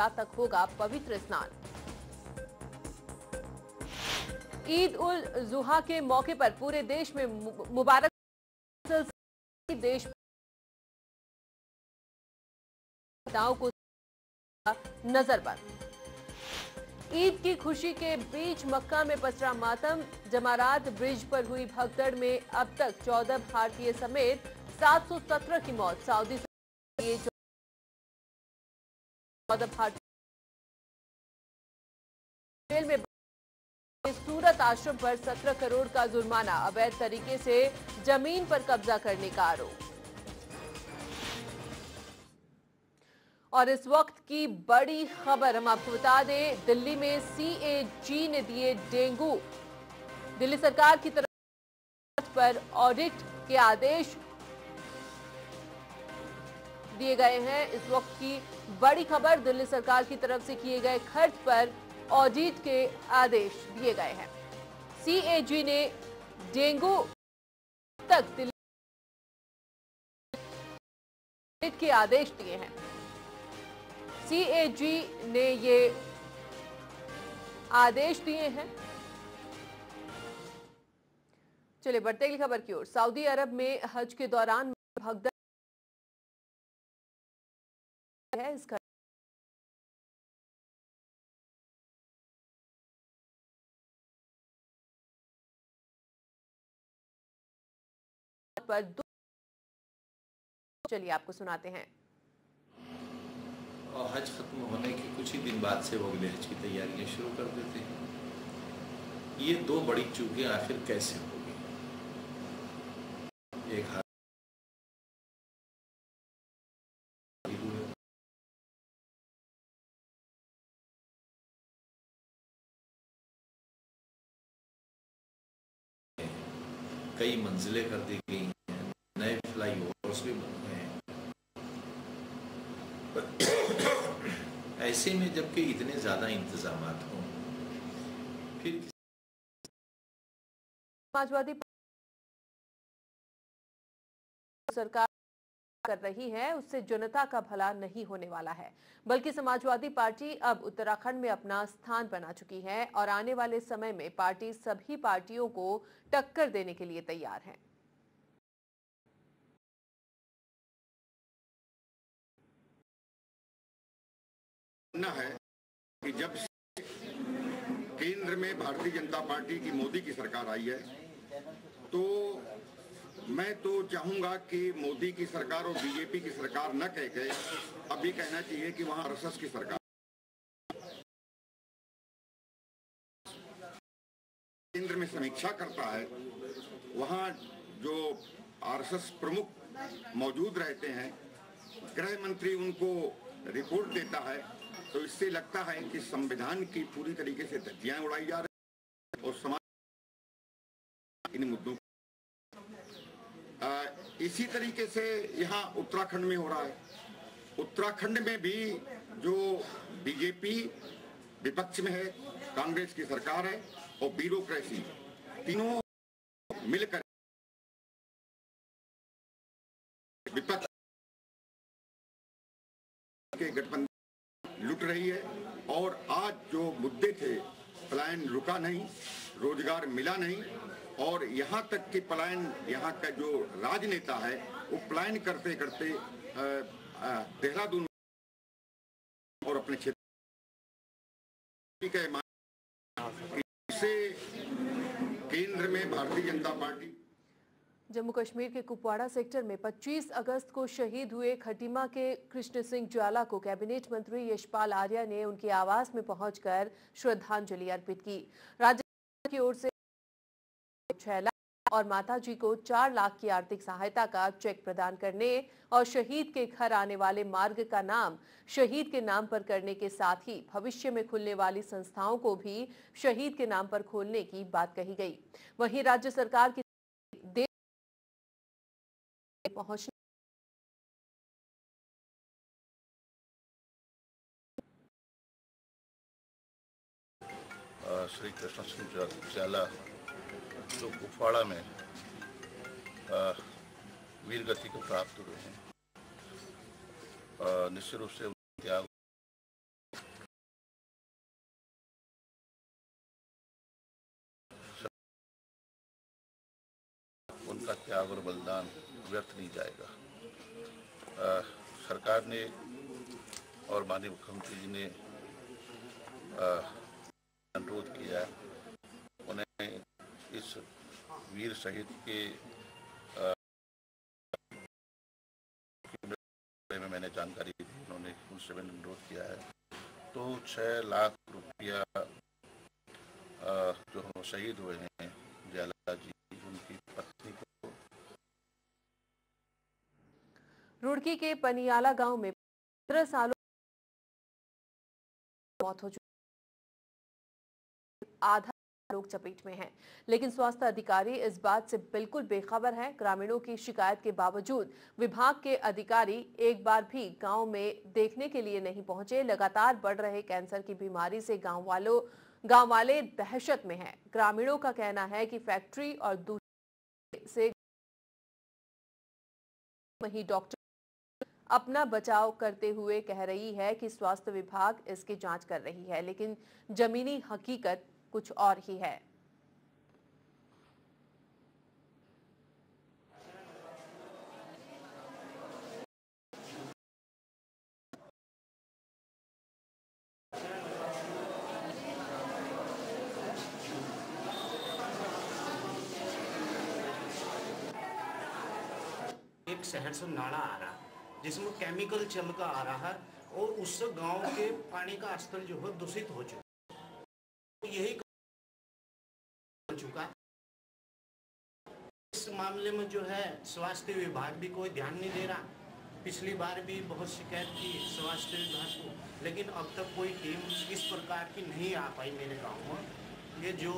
रात तक होगा पवित्र स्नान। ईद उल जुहा के मौके पर पूरे देश में मुबारक देश को नजरबंद। ईद की खुशी के बीच मक्का में पसरा मातम। जमारात ब्रिज पर हुई भगदड़ में अब तक 14 भारतीय समेत 717 की मौत। सऊदी से 14 भारतीय जेल में। सूरत आश्रम पर 17 करोड़ का जुर्माना। अवैध तरीके से जमीन पर कब्जा करने का आरोप। और इस वक्त की बड़ी खबर हम आपको बता दें, दिल्ली में सीएजी ने दिए डेंगू। दिल्ली सरकार की तरफ पर ऑडिट के आदेश दिए गए हैं। इस वक्त की बड़ी खबर, दिल्ली सरकार की तरफ से किए गए खर्च पर ऑडिट के आदेश दिए गए हैं। सीएजी ने डेंगू तक दिल्ली के आदेश दिए हैं। सीएजी ने ये आदेश दिए हैं। चलिए बढ़ते अगली खबर की ओर। सऊदी अरब में हज के दौरान भगदड़ है। इस पर चलिए आपको सुनाते हैं। और हज खत्म होने के कुछ ही दिन बाद से वो अगले हज की तैयारियां शुरू कर देते हैं। ये दो बड़ी चूकें आखिर कैसे होगी? एक कई मंजिलें कर दी गई हैं, नए फ्लाईओवर्स भी बन गए हैं। ऐसे में जबकि इतने ज्यादा इंतजामात हों, फिर समाजवादी सरकार कर रही है उससे जनता का भला नहीं होने वाला है, बल्कि समाजवादी पार्टी अब उत्तराखंड में अपना स्थान बना चुकी है और आने वाले समय में पार्टी सभी पार्टियों को टक्कर देने के लिए तैयार है। है कि जब केंद्र में भारतीय जनता पार्टी की मोदी की सरकार आई है, तो मैं तो चाहूंगा कि मोदी की सरकार और बीजेपी की सरकार न कह के अब ये कहना चाहिए कि वहां आरएसएस की सरकार। केंद्र में समीक्षा करता है, वहां जो आरएसएस प्रमुख मौजूद रहते हैं, गृह मंत्री उनको रिपोर्ट देता है, तो इससे लगता है कि संविधान की पूरी तरीके से धज्जियां उड़ाई जा रही है और समाज इन मुद्दों इसी तरीके से यहाँ उत्तराखंड में हो रहा है। उत्तराखंड में भी जो बीजेपी विपक्ष में है, कांग्रेस की सरकार है और ब्यूरोक्रेसी, तीनों मिलकर विपक्ष के गठबंधन लुट रही है। और आज जो मुद्दे थे, पलायन रुका नहीं, रोजगार मिला नहीं, और यहाँ तक कि पलायन, यहाँ का जो राजनेता है वो पलायन करते करते देहरादून और अपने क्षेत्र से केंद्र में भारतीय जनता पार्टी। जम्मू कश्मीर के कुपवाड़ा सेक्टर में 25 अगस्त को शहीद हुए खटीमा के कृष्ण सिंह ज्वाला को कैबिनेट मंत्री यशपाल आर्या ने उनके आवास में पहुंचकर श्रद्धांजलि अर्पित की। राज्य की ओर से 6 लाख और माताजी को 4 लाख की आर्थिक सहायता का चेक प्रदान करने और शहीद के घर आने वाले मार्ग का नाम शहीद के नाम पर करने के साथ ही भविष्य में खुलने वाली संस्थाओं को भी शहीद के नाम पर खोलने की बात कही गई। वहीं राज्य सरकार की पहुंचने श्री कृष्ण सिंह ज्वाला जो कुपवाड़ा में वीर गति को प्राप्त हुए हैं, निश्चित रूप से त्याग उनका त्याग और बलिदान व्यर्थ नहीं जाएगा। सरकार ने और माननीय मुख्यमंत्री जी ने अनुरोध किया है, उन्हें इस वीर शहीद के में मैंने जानकारी दी, उन्होंने उनसे मैंने अनुरोध किया है। तो 6 लाख रुपया जो शहीद हुए हैं ज्वाला जी, उनकी पत्नी को। रुड़की के पनियाला गांव में 15 सालों मौत हो चुकी, आधा लोग चपेट में हैं, लेकिन स्वास्थ्य अधिकारी इस बात से बिल्कुल बेखबर हैं। ग्रामीणों की शिकायत के बावजूद विभाग के अधिकारी एक बार भी गांव में देखने के लिए नहीं पहुंचे। लगातार बढ़ रहे कैंसर की बीमारी से गांव वाले दहशत में हैं। ग्रामीणों का कहना है कि फैक्ट्री और दूसरे से वहीं डॉक्टर अपना बचाव करते हुए कह रही है कि स्वास्थ्य विभाग इसकी जांच कर रही है, लेकिन जमीनी हकीकत कुछ और ही है। एक शहर से नाला आ रहा है जिसमें केमिकल चल कर आ रहा है और उससे गांव के पानी का स्तर जो है दूषित हो चुका है। यही हो चुका है। इस मामले में जो है स्वास्थ्य विभाग भी कोई ध्यान नहीं दे रहा। पिछली बार भी बहुत शिकायत की स्वास्थ्य विभाग को, लेकिन अब तक कोई टीम इस प्रकार की नहीं आ पाई मेरे गाँव में। ये जो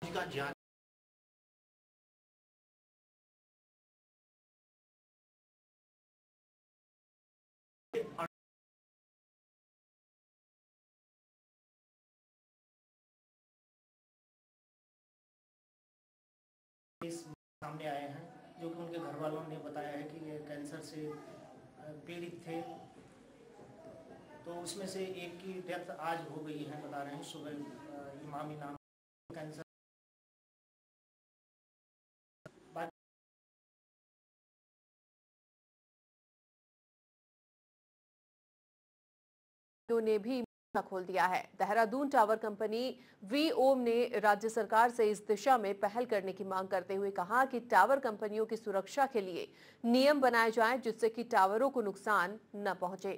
का जांच सामने आए हैं, जो कि उनके घर वालों ने बताया है कि ये कैंसर से पीड़ित थे। तो उसमें से एक की डेथ आज हो गई है, बता रहे हैं सुबह। इमामी नाम कैंसर। ने भी खोल दिया है। देहरादून टावर कंपनी वीओम ने राज्य सरकार से इस दिशा में पहल करने की मांग करते हुए कहा कि टावर कंपनियों की सुरक्षा के लिए नियम बनाए जाएं, जिससे कि टावरों को नुकसान न पहुंचे।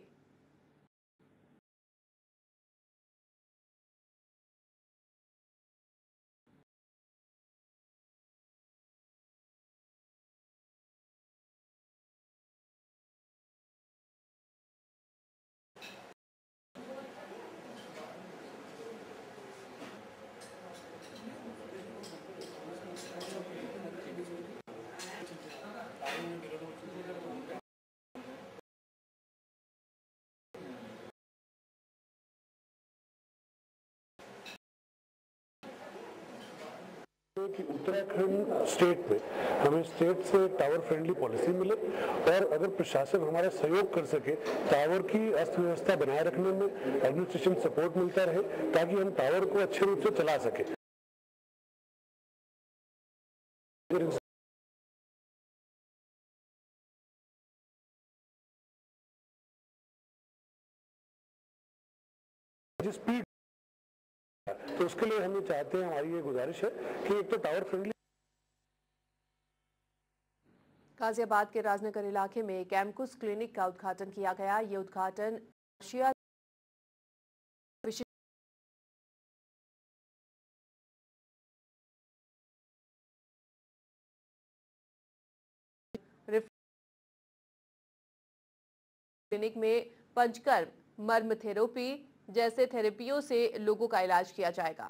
कि उत्तराखंड स्टेट में हमें स्टेट से टावर फ्रेंडली पॉलिसी मिले और अगर प्रशासन हमारा सहयोग कर सके, टावर की अर्थव्यवस्था बनाए रखने में एडमिनिस्ट्रेशन सपोर्ट मिलता रहे, ताकि हम टावर को अच्छे रूप से चला सके। स्पीड, तो उसके लिए हम चाहते हैं, हमारी ये गुजारिश है कि एक तो टावर फ्रेंडली। गाजियाबाद के राजनगर इलाके में कैम्पस क्लिनिक का उद्घाटन किया गया। ये उद्घाटन क्लिनिक में पंचकर्म, मर्म थेरेपी जैसे थेरेपियों से लोगों का इलाज किया जाएगा।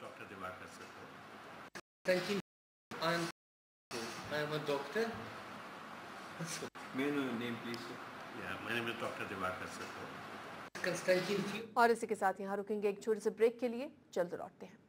Doctor Diwakar sir. Thank you. I am a doctor. May I know your name, please? Yeah, my name is Dr. Divacar sir. Constantine. और इसी के साथ यहाँ रुकेंगे एक छोटे से ब्रेक के लिए, जल्द लौटते हैं।